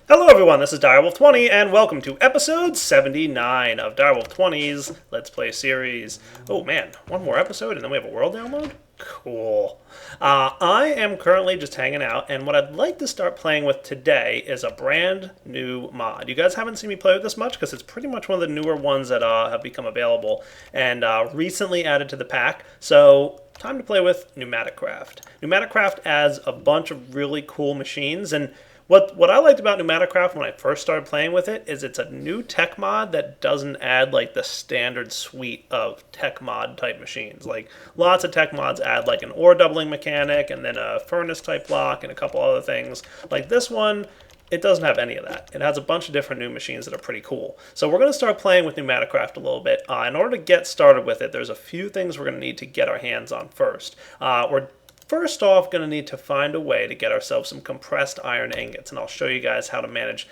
Hello everyone, this is Direwolf20 and welcome to episode 79 of Direwolf20's Let's Play series. Oh man, one more episode and then we have a world download? Cool. I am currently just hanging out, and what I'd like to start playing with today is a brand new mod. You guys haven't seen me play with this much because it's pretty much one of the newer ones that have become available and recently added to the pack. So time to play with PneumaticCraft. PneumaticCraft adds a bunch of really cool machines, and what I liked about PneumaticCraft when I first started playing with it is it's a new tech mod that doesn't add like the standard suite of tech mod type machines. Like lots of tech mods add like an ore doubling mechanic and then a furnace type block and a couple other things. Like this one, it doesn't have any of that. It has a bunch of different new machines that are pretty cool. So we're going to start playing with PneumaticCraft a little bit. In order to get started with it, there's a few things we're going to need to get our hands on first. We're first off going to need to find a way to get ourselves some compressed iron ingots, and I'll show you guys how to manage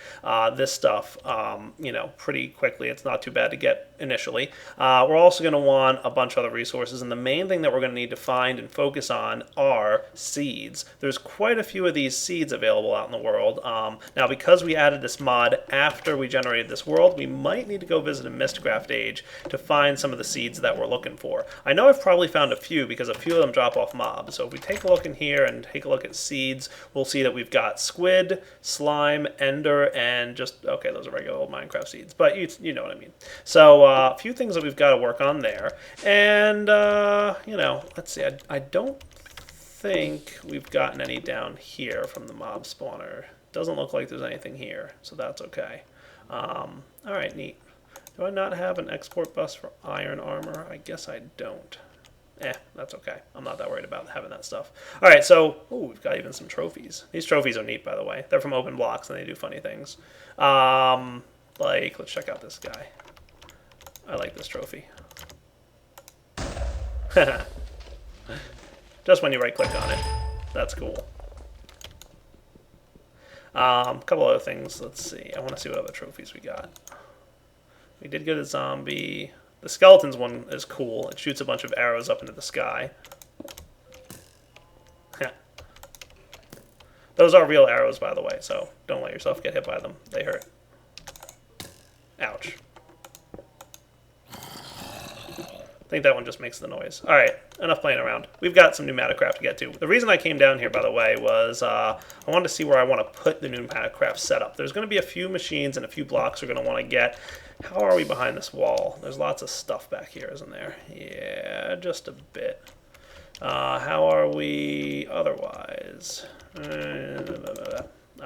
this stuff pretty quickly. It's not too bad to get initially. We're also going to want a bunch of other resources, and the main thing that we're going to need to find and focus on are seeds. There's quite a few of these seeds available out in the world. Now because we added this mod after we generated this world, we might need to go visit a Mistcraft age to find some of the seeds that we're looking for. I know I've probably found a few because a few of them drop off mobs, so if we take a look in here and take a look at seeds, we'll see that we've got squid, slime, ender, and just, okay, those are regular old Minecraft seeds, but you know what I mean. So a few things that we've got to work on there. And, let's see, I don't think we've gotten any down here from the mob spawner. Doesn't look like there's anything here, so that's okay. Alright, neat. Do I not have an export bus for iron armor? I guess I don't. That's okay. I'm not that worried about having that stuff. Alright, so, we've got even some trophies. These trophies are neat, by the way. They're from open blocks, and they do funny things. Let's check out this guy. I like this trophy. Just when you right-click on it. That's cool. A couple other things. Let's see. I want to see what other trophies we got. We did get a zombie. The skeletons one is cool. It shoots a bunch of arrows up into the sky. Those are real arrows, by the way, so don't let yourself get hit by them. They hurt. Ouch. I think that one just makes the noise. Alright, enough playing around. We've got some PneumaticCraft to get to. The reason I came down here, by the way, was I wanted to see where I want to put the PneumaticCraft setup. There's going to be a few machines and a few blocks we're going to want to get. How are we behind this wall? There's lots of stuff back here, isn't there? Yeah, just a bit. How are we otherwise? I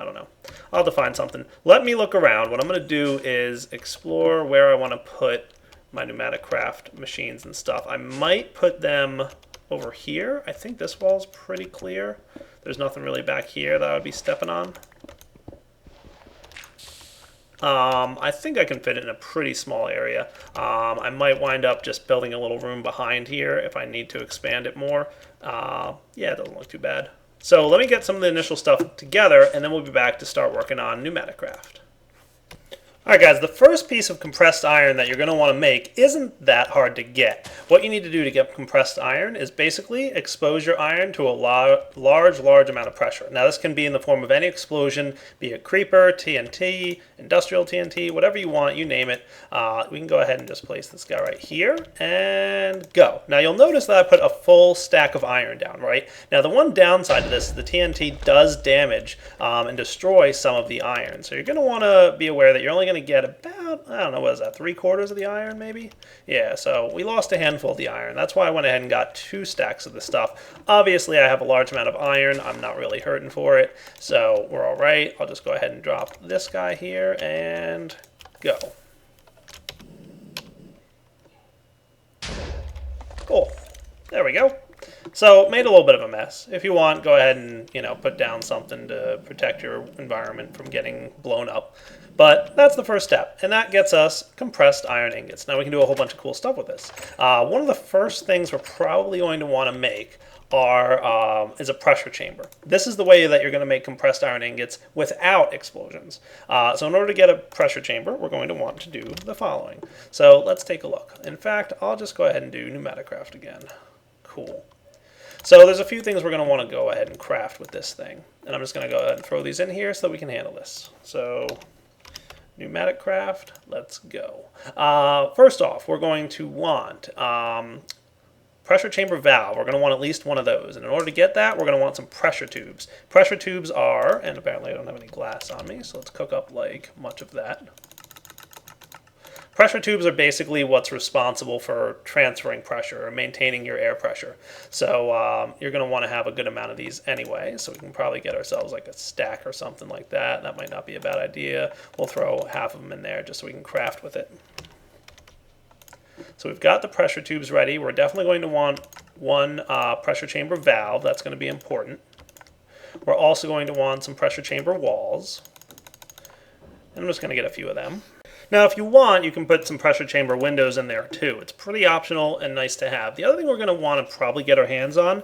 don't know. I'll have to find something. Let me look around. What I'm going to do is explore where I want to put my PneumaticCraft machines and stuff. I might put them over here. I think this wall's pretty clear. There's nothing really back here that I would be stepping on. I think I can fit it in a pretty small area. I might wind up just building a little room behind here if I need to expand it more. Yeah, it doesn't look too bad. So let me get some of the initial stuff together, and then we'll be back to start working on PneumaticCraft. Alright guys, the first piece of compressed iron that you're going to want to make isn't that hard to get. What you need to do to get compressed iron is basically expose your iron to a large amount of pressure. Now this can be in the form of any explosion, be it creeper, TNT, industrial TNT, whatever you want, you name it. We can go ahead and just place this guy right here and go. Now you'll notice that I put a full stack of iron down, right? Now the one downside to this is the TNT does damage and destroy some of the iron. So you're going to want to be aware that you're only going to get about, I don't know, what is that, 3/4 of the iron maybe? Yeah, so we lost a handful of the iron. That's why I went ahead and got 2 stacks of this stuff. Obviously I have a large amount of iron. I'm not really hurting for it, so we're all right. I'll just go ahead and drop this guy here and go. Cool. There we go. So, made a little bit of a mess. If you want, go ahead and, put down something to protect your environment from getting blown up. But that's the first step, and that gets us compressed iron ingots. Now we can do a whole bunch of cool stuff with this. One of the first things we're probably going to want to make is a pressure chamber. This is the way that you're going to make compressed iron ingots without explosions. So in order to get a pressure chamber, we're going to want to do the following. So let's take a look. In fact, I'll just go ahead and do PneumaticCraft again. Cool. So there's a few things we're going to want to go ahead and craft with this thing. And I'm just going to go ahead and throw these in here so that we can handle this. So PneumaticCraft, let's go. First off, we're going to want pressure chamber valve. We're going to want at least one of those. And in order to get that, we're going to want some pressure tubes. Pressure tubes are, and apparently I don't have any glass on me, so let's cook up like much of that. Pressure tubes are basically what's responsible for transferring pressure or maintaining your air pressure. So you're going to want to have a good amount of these anyway. So we can probably get ourselves like a stack or something like that. That might not be a bad idea. We'll throw half of them in there just so we can craft with it. So we've got the pressure tubes ready. We're definitely going to want one pressure chamber valve. That's going to be important. We're also going to want some pressure chamber walls. And I'm just going to get a few of them. Now, if you want, you can put some pressure chamber windows in there too. It's pretty optional and nice to have. The other thing we're going to want to probably get our hands on,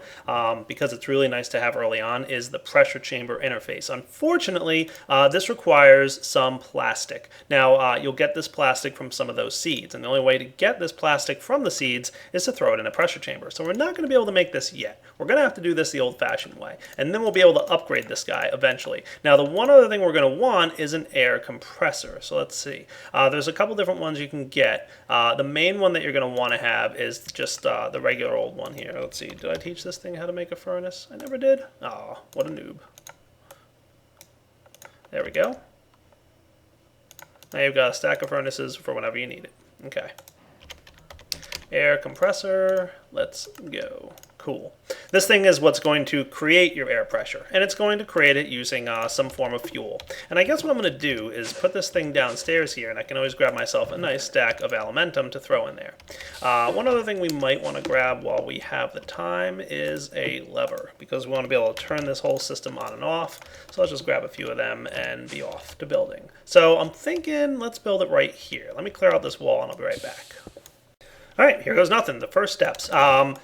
because it's really nice to have early on, is the pressure chamber interface. Unfortunately, this requires some plastic. Now, you'll get this plastic from some of those seeds, and the only way to get this plastic from the seeds is to throw it in a pressure chamber. So we're not going to be able to make this yet. We're going to have to do this the old-fashioned way, and then we'll be able to upgrade this guy eventually. Now, the one other thing we're going to want is an air compressor. So let's see. There's a couple different ones you can get. The main one that you're going to want to have is just the regular old one here. Let's see. Did I teach this thing how to make a furnace? I never did. Oh, what a noob. There we go. Now you've got a stack of furnaces for whenever you need it. Okay. Air compressor. Let's go. Cool. This thing is what's going to create your air pressure, and it's going to create it using some form of fuel. And I guess what I'm going to do is put this thing downstairs here, and I can always grab myself a nice stack of alimentum to throw in there. One other thing we might want to grab while we have the time is a lever, because we want to be able to turn this whole system on and off. So let's just grab a few of them and be off to building. So I'm thinking let's build it right here. Let me clear out this wall and I'll be right back. All right, here goes nothing. The first steps.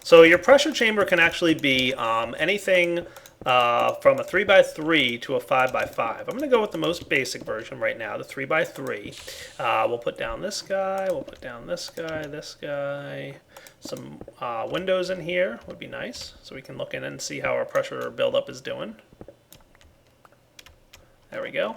So your pressure chamber can actually be anything from a 3x3 to a 5x5. I'm going to go with the most basic version right now, the 3x3. We'll put down this guy. We'll put down this guy, this guy. Some windows in here would be nice, so we can look in and see how our pressure buildup is doing. There we go.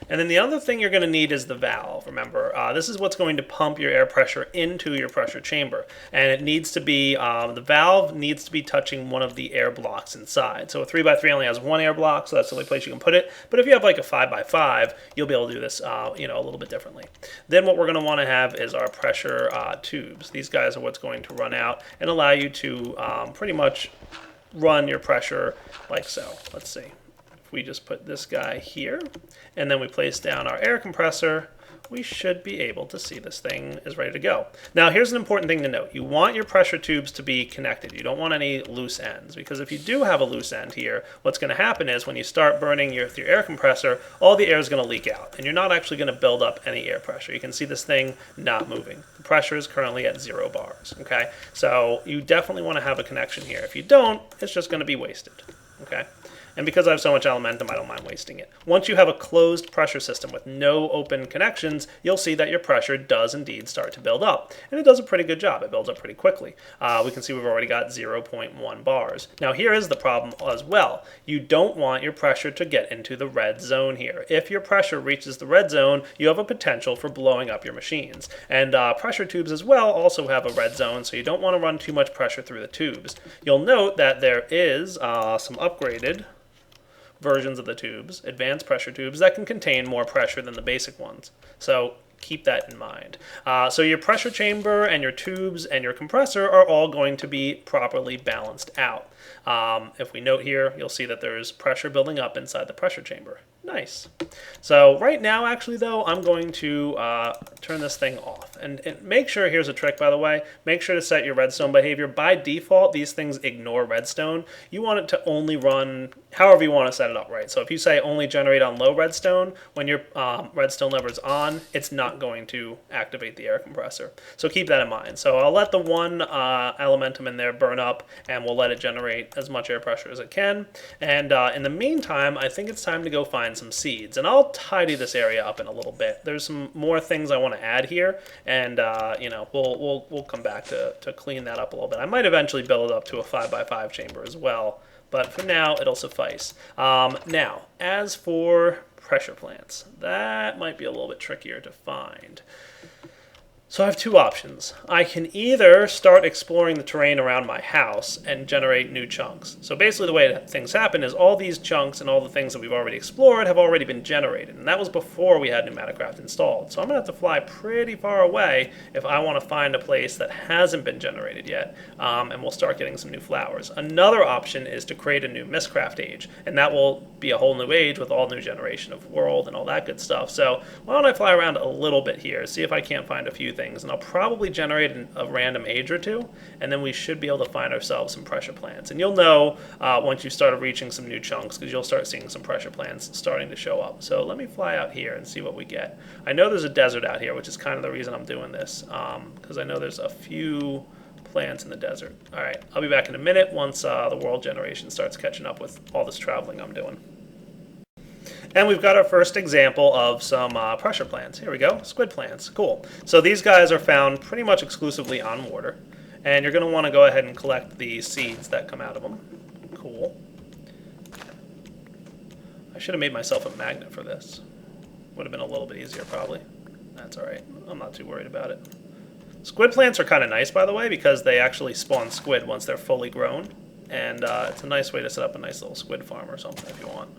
And then the other thing you're going to need is the valve. Remember, this is what's going to pump your air pressure into your pressure chamber. And it needs to be, the valve needs to be touching one of the air blocks inside. So a 3x3 only has one air block, so that's the only place you can put it. But if you have like a 5x5, you'll be able to do this, a little bit differently. Then what we're going to want to have is our pressure tubes. These guys are what's going to run out and allow you to pretty much run your pressure like so. Let's see. We just put this guy here, and then we place down our air compressor, we should be able to see this thing is ready to go. Now, here's an important thing to note. You want your pressure tubes to be connected. You don't want any loose ends, because if you do have a loose end here, what's going to happen is when you start burning your air compressor, all the air is going to leak out, and you're not actually going to build up any air pressure. You can see this thing not moving. The pressure is currently at 0 bars, okay? So you definitely want to have a connection here. If you don't, it's just going to be wasted, okay? And because I have so much alimentum, I don't mind wasting it. Once you have a closed pressure system with no open connections, you'll see that your pressure does indeed start to build up. And it does a pretty good job. It builds up pretty quickly. We can see we've already got 0.1 bars. Now here is the problem as well. You don't want your pressure to get into the red zone here. If your pressure reaches the red zone, you have a potential for blowing up your machines. And pressure tubes as well also have a red zone, so you don't want to run too much pressure through the tubes. You'll note that there is some upgraded versions of the tubes, advanced pressure tubes, that can contain more pressure than the basic ones. So keep that in mind. So your pressure chamber and your tubes and your compressor are all going to be properly balanced out. If we note here, you'll see that there's pressure building up inside the pressure chamber. Nice. So right now, actually, though, I'm going to turn this thing off. And make sure, here's a trick, by the way, make sure to set your redstone behavior. By default, these things ignore redstone. You want it to only run however you want to set it up, right? So if you say only generate on low redstone, when your redstone lever is on, it's not going to activate the air compressor. So keep that in mind. So I'll let the one elementum in there burn up, and we'll let it generate as much air pressure as it can. And in the meantime, I think it's time to go find some seeds. And I'll tidy this area up in a little bit. There's some more things I want to add here, and you know, we'll come back to clean that up a little bit. I might eventually build it up to a 5x5 chamber as well, but for now it'll suffice. Now, as for pressure plants, that might be a little bit trickier to find. So I have two options. I can either start exploring the terrain around my house and generate new chunks. So basically the way things happen is all these chunks and all the things that we've already explored have already been generated. And that was before we had PneumaticCraft installed. So I'm going to have to fly pretty far away if I want to find a place that hasn't been generated yet. And we'll start getting some new flowers. Another option is to create a new Mistcraft age. And that will be a whole new age with all new generation of world and all that good stuff. So why don't I fly around a little bit here, see if I can't find a few things. And I'll probably generate a random age or two, and then we should be able to find ourselves some pressure plants. And you'll know once you start reaching some new chunks, because you'll start seeing some pressure plants starting to show up. So let me fly out here and see what we get. I know there's a desert out here, which is kind of the reason I'm doing this, because I know there's a few plants in the desert. All right, I'll be back in a minute once the world generation starts catching up with all this traveling I'm doing. And we've got our first example of some pressure plants. Here we go, squid plants, cool. So these guys are found pretty much exclusively on water. And you're gonna wanna go ahead and collect the seeds that come out of them. Cool. I should have made myself a magnet for this. Would have been a little bit easier probably. That's all right, I'm not too worried about it. Squid plants are kind of nice, by the way, because they actually spawn squid once they're fully grown. And it's a nice way to set up a nice little squid farm or something if you want.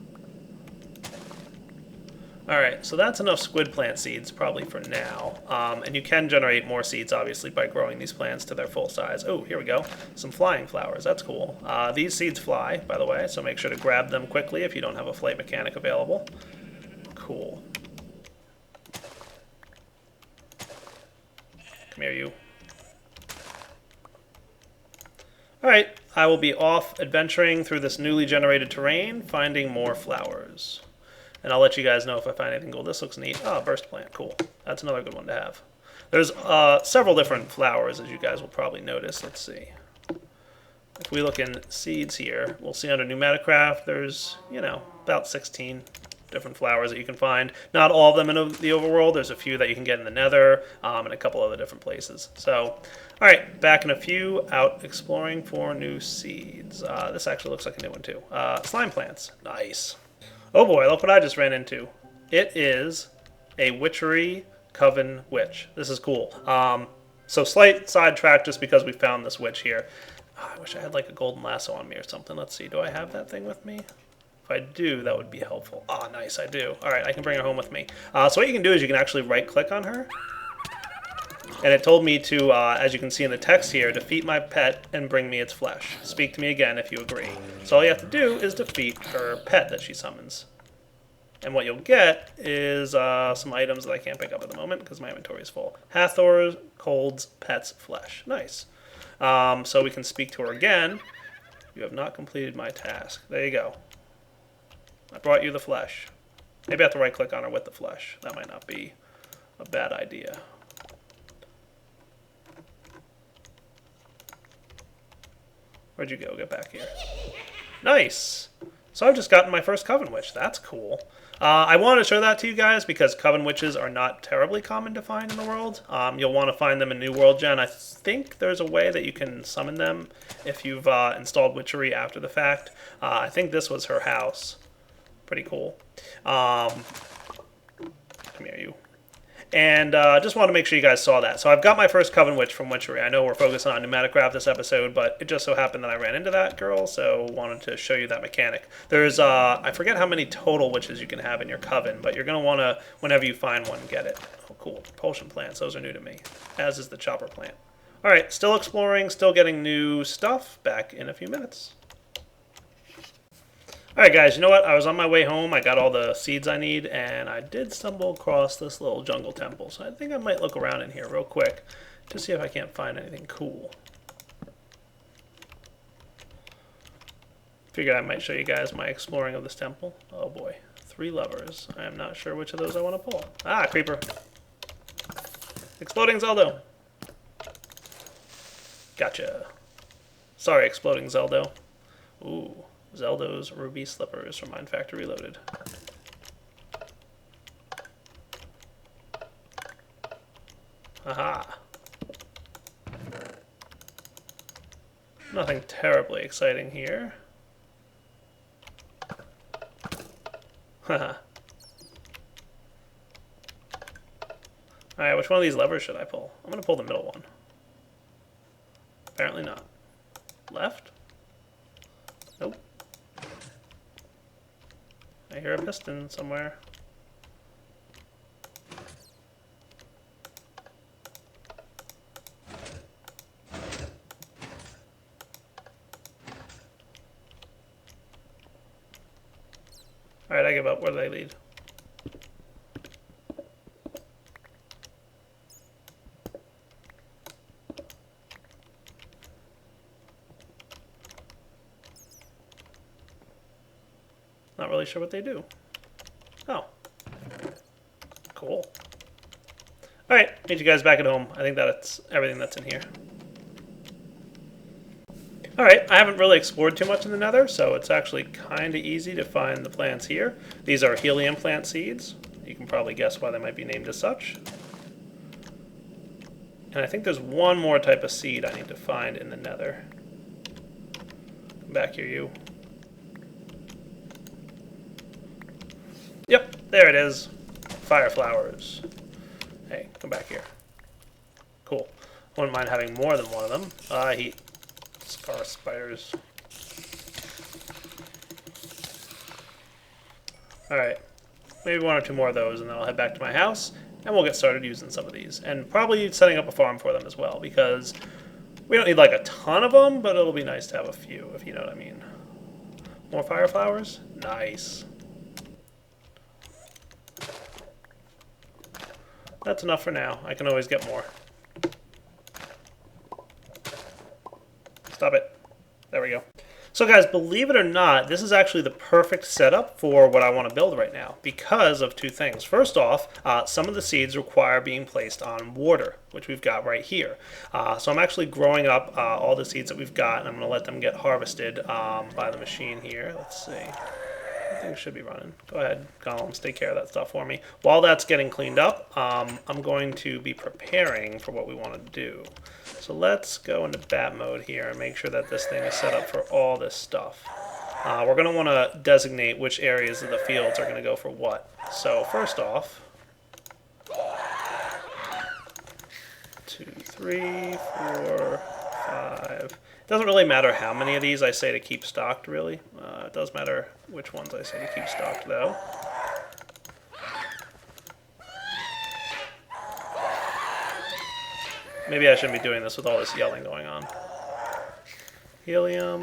Alright, so that's enough squid plant seeds, probably for now. And you can generate more seeds, obviously, by growing these plants to their full size. Oh, here we go. Some flying flowers. That's cool. These seeds fly, by the way, so make sure to grab them quickly if you don't have a flight mechanic available. Cool. Come here, you. Alright, I will be off adventuring through this newly generated terrain, finding more flowers. And I'll let you guys know if I find anything cool. This looks neat. Oh, burst plant. Cool. That's another good one to have. There's several different flowers, as you guys will probably notice. Let's see. If we look in seeds here, we'll see under PneumaticCraft, there's, you know, about 16 different flowers that you can find. Not all of them in the overworld. There's a few that you can get in the nether and a couple other different places. So, all right, back in a few, out exploring for new seeds. This actually looks like a new one, too. Slime plants. Nice. Oh boy, look what I just ran into. It is a witchery coven witch. This is cool. So slight sidetrack just because we found this witch here. Oh, I wish I had like a golden lasso on me or something. Let's see, do I have that thing with me? If I do, that would be helpful. Oh, nice, I do. All right, I can bring her home with me. So what you can do is you can actually right-click on her. And it told me to, as you can see in the text here, defeat my pet and bring me its flesh. Speak to me again if you agree. So all you have to do is defeat her pet that she summons. And what you'll get is some items that I can't pick up at the moment because my inventory is full. Hathor Cold's pet's flesh. Nice. So we can speak to her again. You have not completed my task. There you go. I brought you the flesh. Maybe I have to right-click on her with the flesh. That might not be a bad idea. Where'd you go? Get back here. Nice! So I've just gotten my first Coven Witch. That's cool. I wanted to show that to you guys because Coven Witches are not terribly common to find in the world. You'll want to find them in New World Gen. I think there's a way that you can summon them if you've installed Witchery after the fact. I think this was her house. Pretty cool. Come here, you. And just want to make sure you guys saw that. So I've got my first Coven Witch from Witchery. I know we're focusing on PneumaticCraft this episode, but it just so happened that I ran into that girl, so wanted to show you that mechanic. There's, I forget how many total witches you can have in your Coven, but you're going to want to, whenever you find one, get it. Oh, cool. Propulsion plants, those are new to me, as is the chopper plant. All right, still exploring, still getting new stuff. Back in a few minutes. Alright guys, you know what? I was on my way home, I got all the seeds I need, and I did stumble across this little jungle temple. So I think I might look around in here real quick to see if I can't find anything cool. Figured I might show you guys my exploring of this temple. Oh boy, 3 levers. I am not sure which of those I want to pull. Ah, creeper. Exploding Zeldo. Gotcha. Sorry, Exploding Zeldo. Ooh. Zeldo's ruby slippers from Mine Factory Reloaded. Aha. Nothing terribly exciting here. Haha. Alright, which one of these levers should I pull? I'm going to pull the middle one. Apparently not. Left? Nope. I hear a piston somewhere. Alright, I give up. Where do they lead? Not really sure what they do. Oh. Cool. Alright, meet you guys back at home. I think that's everything that's in here. Alright, I haven't really explored too much in the Nether, so it's actually kind of easy to find the plants here. These are helium plant seeds. You can probably guess why they might be named as such. And I think there's one more type of seed I need to find in the Nether. Come back here, you. Yep, there it is. Fire flowers. Hey, come back here. Cool. Wouldn't mind having more than one of them. I hate scar spiders. Alright. Maybe one or two more of those, and then I'll head back to my house, and we'll get started using some of these. And probably setting up a farm for them as well, because we don't need like a ton of them, but it'll be nice to have a few, if you know what I mean. More fire flowers? Nice. That's enough for now. I can always get more. Stop it. There we go. So guys, believe it or not, this is actually the perfect setup for what I want to build right now because of two things. First off, some of the seeds require being placed on water, which we've got right here. So I'm actually growing up all the seeds that we've got, and I'm going to let them get harvested by the machine here. Let's see. I think it should be running. Go ahead, Columns, take care of that stuff for me. While that's getting cleaned up, I'm going to be preparing for what we want to do. So let's go into bat mode here and make sure that this thing is set up for all this stuff. We're going to want to designate which areas of the fields are going to go for what. So first off, 2, 3, 4, 5. It doesn't really matter how many of these I say to keep stocked, really. It does matter which ones I say to keep stocked, though. Maybe I shouldn't be doing this with all this yelling going on. Helium.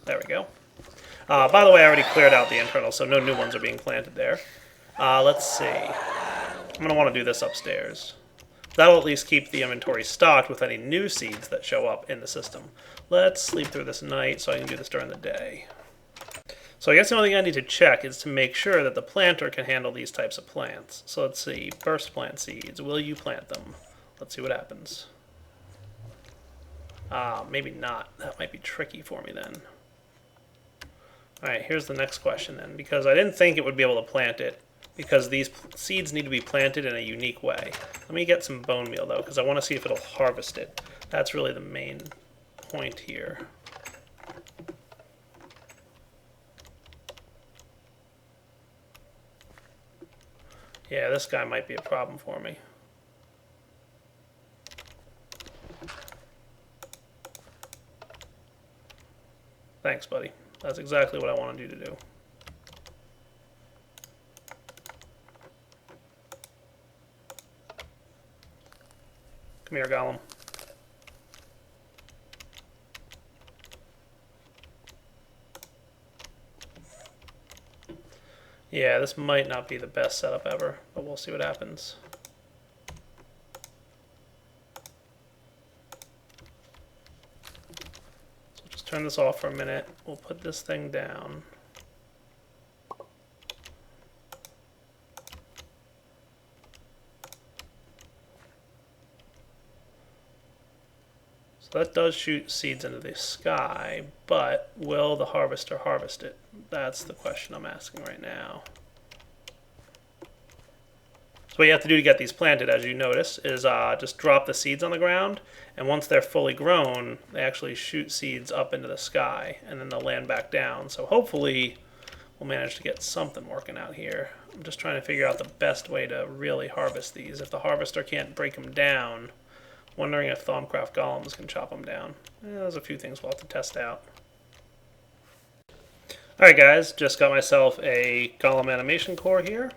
There we go. By the way, I already cleared out the internal, so no new ones are being planted there. Let's see. I'm going to want to do this upstairs. That'll at least keep the inventory stocked with any new seeds that show up in the system. Let's sleep through this night so I can do this during the day. So I guess the only thing I need to check is to make sure that the planter can handle these types of plants. So let's see, burst plant seeds, will you plant them? Let's see what happens. Maybe not. That might be tricky for me then. Alright, here's the next question then, because I didn't think it would be able to plant it, because these seeds need to be planted in a unique way. Let me get some bone meal though, because I want to see if it'll harvest it. That's really the main point here. Yeah, this guy might be a problem for me. Thanks, buddy. That's exactly what I wanted you to do. Come here, Gollum. Yeah, this might not be the best setup ever, but we'll see what happens. So just turn this off for a minute. We'll put this thing down. So that does shoot seeds into the sky, but will the harvester harvest it? That's the question I'm asking right now. what you have to do to get these planted, as you notice, is just drop the seeds on the ground, and once they're fully grown, they actually shoot seeds up into the sky, and then they'll land back down. So hopefully we'll manage to get something working out here. I'm just trying to figure out the best way to really harvest these. If the harvester can't break them down, wondering if Thaumcraft golems can chop them down. There's a few things we'll have to test out. Alright guys, just got myself a golem animation core here.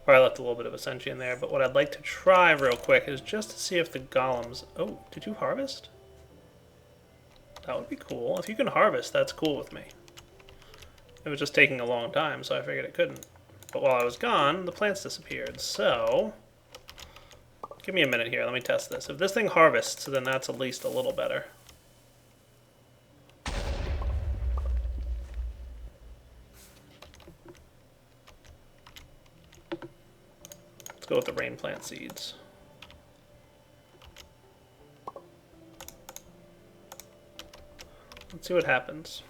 Or I left a little bit of a sentry in there, but what I'd like to try real quick is just to see if the golems... Oh, did you harvest? That would be cool. If you can harvest, that's cool with me. It was just taking a long time, so I figured it couldn't. But while I was gone, the plants disappeared, so... Give me a minute here, let me test this. If this thing harvests, then that's at least a little better. Let's go with the rain plant seeds. Let's see what happens.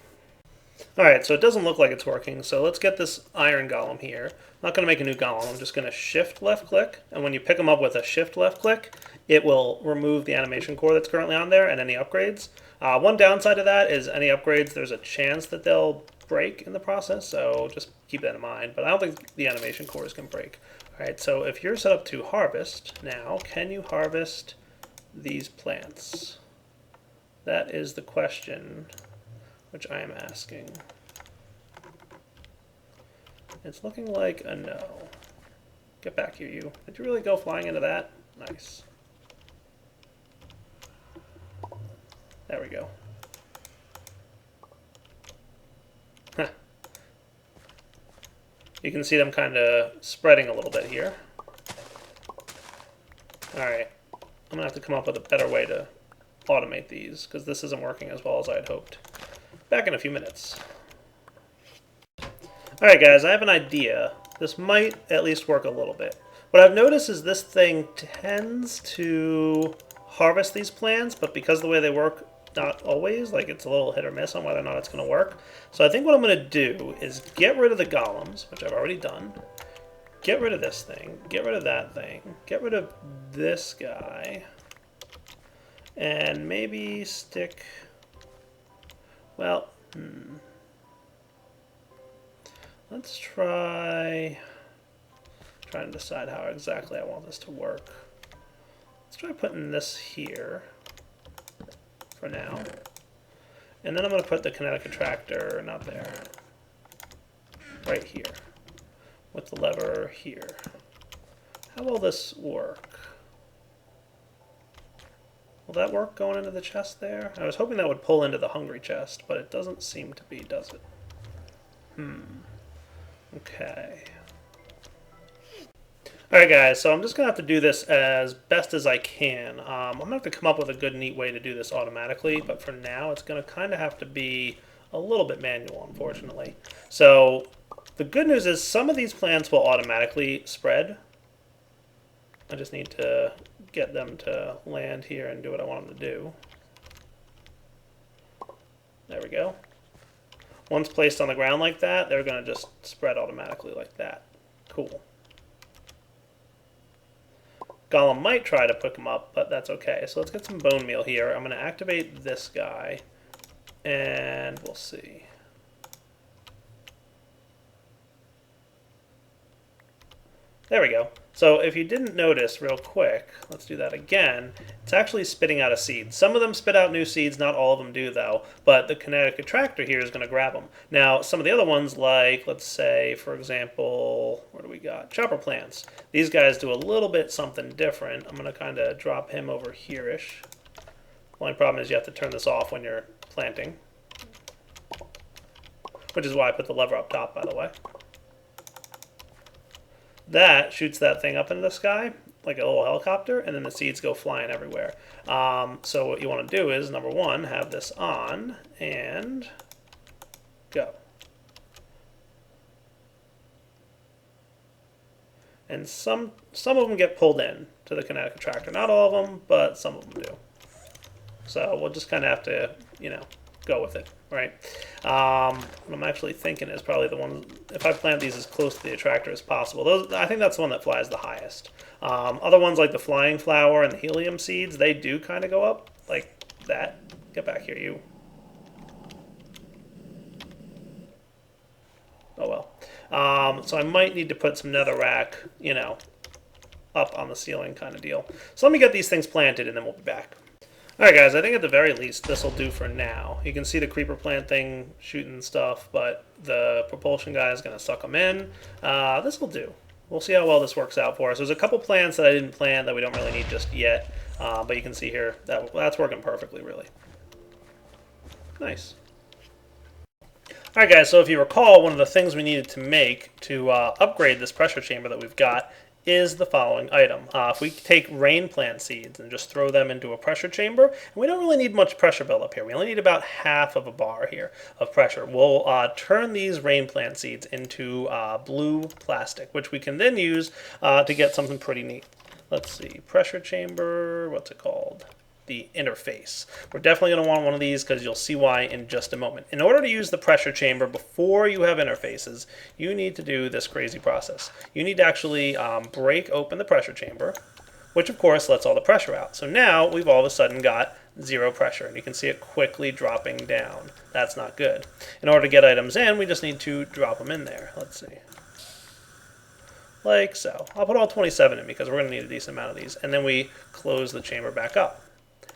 Alright, so it doesn't look like it's working, so let's get this iron golem here. I'm not going to make a new golem, I'm just going to shift left click, and when you pick them up with a shift left click, it will remove the animation core that's currently on there and any upgrades. One downside of that is any upgrades, there's a chance that they'll break in the process, so just keep that in mind, but I don't think the animation cores can break. Alright, so if you're set up to harvest now, can you harvest these plants? That is the question which I am asking. It's looking like a no. Get back here, you. Did you really go flying into that? Nice. There we go. Huh. You can see them kind of spreading a little bit here. Alright. I'm going to have to come up with a better way to automate these, because this isn't working as well as I had hoped. Back in a few minutes. Alright guys, I have an idea. This might at least work a little bit. What I've noticed is this thing tends to harvest these plants, but because of the way they work, not always, like it's a little hit or miss on whether or not it's going to work. So I think what I'm going to do is get rid of the golems, which I've already done. Get rid of this thing. Get rid of that thing. Get rid of this guy. And maybe stick... Well, let's trying to decide how exactly I want this to work. Let's try putting this here for now. And then I'm going to put the kinetic attractor, not there, right here, with the lever here. How will this work? Will that work going into the chest there? I was hoping that would pull into the hungry chest, but it doesn't seem to be, does it? Okay. Alright guys, so I'm just going to have to do this as best as I can. I'm going to have to come up with a good, neat way to do this automatically, but for now it's going to kind of have to be a little bit manual, unfortunately. So the good news is some of these plants will automatically spread. I just need to get them to land here and do what I want them to do. There we go. Once placed on the ground like that, they're going to just spread automatically like that. Cool. Golem might try to pick them up, but that's okay. So let's get some bone meal here. I'm going to activate this guy, and we'll see. There we go. So if you didn't notice real quick, let's do that again, it's actually spitting out a seed. Some of them spit out new seeds, not all of them do though, but the kinetic attractor here is going to grab them. Now some of the other ones, like let's say for example, what do we got? Chopper plants. These guys do a little bit something different. I'm going to kind of drop him over here-ish. Only problem is you have to turn this off when you're planting, which is why I put the lever up top, by the way. That shoots that thing up into the sky like a little helicopter, and then the seeds go flying everywhere. So what you want to do is, number one, have this on, and go. And some of them get pulled in to the kinetic attractor. Not all of them, but some of them do. So we'll just kind of have to, you know, go with it. right? What I'm actually thinking is probably the one, if I plant these as close to the attractor as possible. I think that's the one that flies the highest. Other ones like the flying flower and the helium seeds, they do kind of go up like that. Get back here, you. Oh well. So I might need to put some netherrack, up on the ceiling kind of deal. So let me get these things planted and then we'll be back. Alright guys, I think at the very least this will do for now. You can see the creeper plant thing shooting stuff, but the propulsion guy is going to suck them in. This will do. We'll see how well this works out for us. There's a couple plants that I didn't plant that we don't really need just yet, but you can see here that's working perfectly, really. Nice. Alright guys, so if you recall, one of the things we needed to make to upgrade this pressure chamber that we've got is the following item. If we take rain plant seeds and just throw them into a pressure chamber, and we don't really need much pressure buildup here. We only need about half of a bar here of pressure. We'll turn these rain plant seeds into blue plastic, which we can then use to get something pretty neat. Let's see, pressure chamber, what's it called? The interface. We're definitely going to want one of these because you'll see why in just a moment. In order to use the pressure chamber before you have interfaces, you need to do this crazy process. You need to actually break open the pressure chamber, which of course lets all the pressure out. So now we've all of a sudden got zero pressure, and you can see it quickly dropping down. That's not good. In order to get items in, we just need to drop them in there. Let's see. Like so. I'll put all 27 in because we're going to need a decent amount of these. And then we close the chamber back up.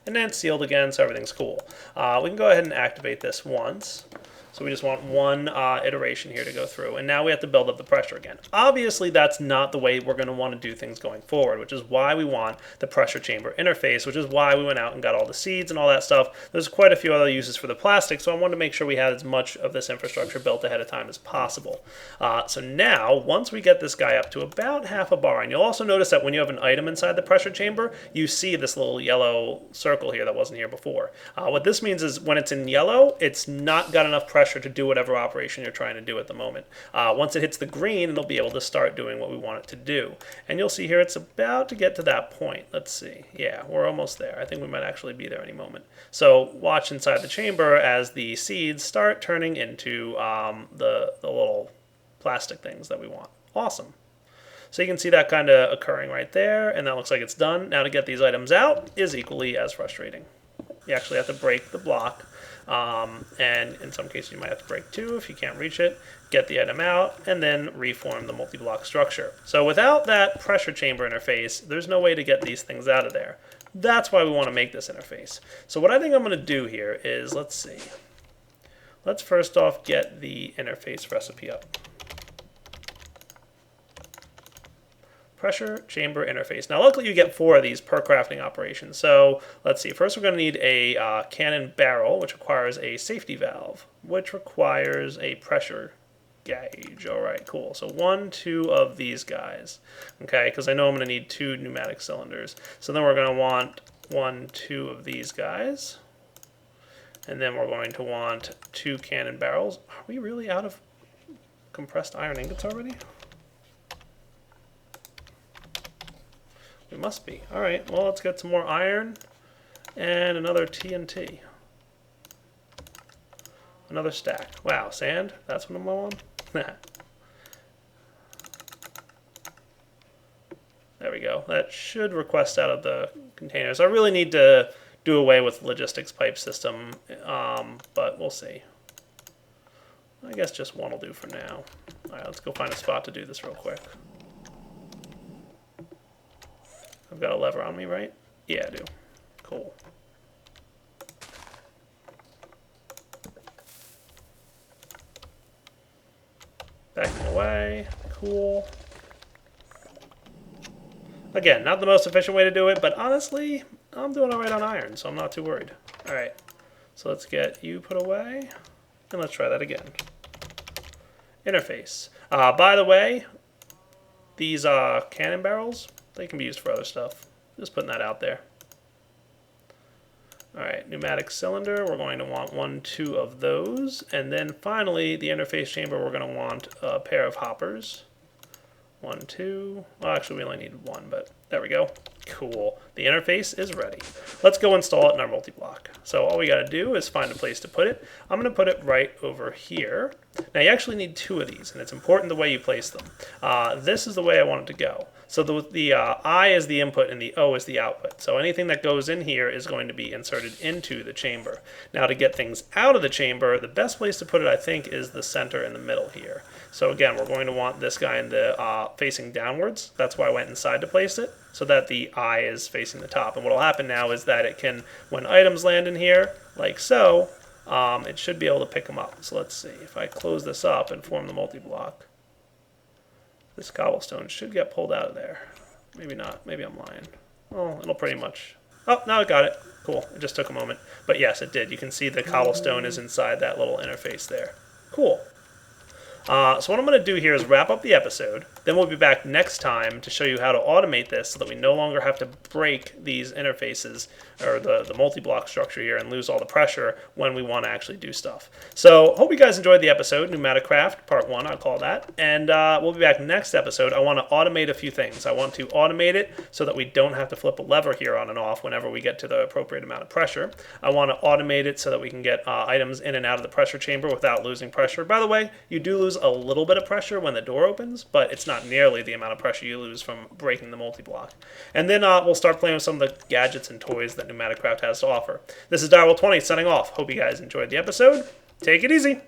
And then it's sealed again, so everything's cool. We can go ahead and activate this once. So we just want one iteration here to go through. And now we have to build up the pressure again. Obviously, that's not the way we're going to want to do things going forward, which is why we want the pressure chamber interface, which is why we went out and got all the seeds and all that stuff. There's quite a few other uses for the plastic, so I wanted to make sure we had as much of this infrastructure built ahead of time as possible. So now, once we get this guy up to about half a bar, and you'll also notice that when you have an item inside the pressure chamber, you see this little yellow circle here that wasn't here before. What this means is when it's in yellow, it's not got enough pressure to do whatever operation you're trying to do at the moment. Once it hits the green, it'll be able to start doing what we want it to do. And you'll see here it's about to get to that point. Let's see. Yeah, we're almost there. I think we might actually be there any moment. So watch inside the chamber as the seeds start turning into the little plastic things that we want. Awesome. So you can see that kind of occurring right there, and that looks like it's done. Now to get these items out is equally as frustrating. You actually have to break the block. And in some cases you might have to break two if you can't reach it, get the item out, and then reform the multi-block structure. So without that pressure chamber interface, there's no way to get these things out of there. That's why we want to make this interface. So what I think I'm going to do here is, let's see. Let's first off get the interface recipe up. Pressure chamber interface. Now luckily you get 4 of these per crafting operation. So let's see, first we're going to need a cannon barrel, which requires a safety valve, which requires a pressure gauge. Alright, cool. So 1, 2 of these guys. Okay, because I know I'm going to need 2 pneumatic cylinders. So then we're going to want 1, 2 of these guys. And then we're going to want 2 cannon barrels. Are we really out of compressed iron ingots already? We must be. Alright, well, let's get some more iron and another TNT. Another stack. Wow, sand? That's what I'm low on? There we go. That should request out of the containers. I really need to do away with logistics pipe system, but we'll see. I guess just one will do for now. Alright, let's go find a spot to do this real quick. I've got a lever on me, right? Yeah, I do. Cool. Backing away. Cool. Again, not the most efficient way to do it, but honestly, I'm doing alright on iron, so I'm not too worried. Alright, so let's get you put away, and let's try that again. Interface. By the way, these cannon barrels, they can be used for other stuff. Just putting that out there. Alright, pneumatic cylinder, we're going to want 1, 2 of those. And then finally, the interface chamber, we're going to want a pair of hoppers. 1, 2. Well, actually, we only need 1, but there we go. Cool. The interface is ready. Let's go install it in our multi-block. So all we got to do is find a place to put it. I'm going to put it right over here. Now, you actually need 2 of these, and it's important the way you place them. This is the way I want it to go. So the I is the input and the O is the output. So anything that goes in here is going to be inserted into the chamber. Now, to get things out of the chamber, the best place to put it, I think, is the center in the middle here. So again, we're going to want this guy in the facing downwards. That's why I went inside to place it, so that the eye is facing the top. And what will happen now is that it can, when items land in here, like so, it should be able to pick them up. So let's see, if I close this up and form the multi-block, this cobblestone should get pulled out of there. Maybe not, maybe I'm lying. Oh, it'll pretty much, oh, now it got it. Cool, it just took a moment. But yes, it did. You can see the cobblestone is inside that little interface there. Cool. So what I'm going to do here is wrap up the episode. Then we'll be back next time to show you how to automate this so that we no longer have to break these interfaces or the multi-block structure here and lose all the pressure when we want to actually do stuff. So hope you guys enjoyed the episode, PneumaticCraft, part 1, I'll call that. And we'll be back next episode. I want to automate a few things. I want to automate it so that we don't have to flip a lever here on and off whenever we get to the appropriate amount of pressure. I want to automate it so that we can get items in and out of the pressure chamber without losing pressure. By the way, you do lose a little bit of pressure when the door opens, but it's not nearly the amount of pressure you lose from breaking the multi-block. And then we'll start playing with some of the gadgets and toys that PneumaticCraft has to offer. This is Direwolf20 signing off. Hope you guys enjoyed the episode. Take it easy.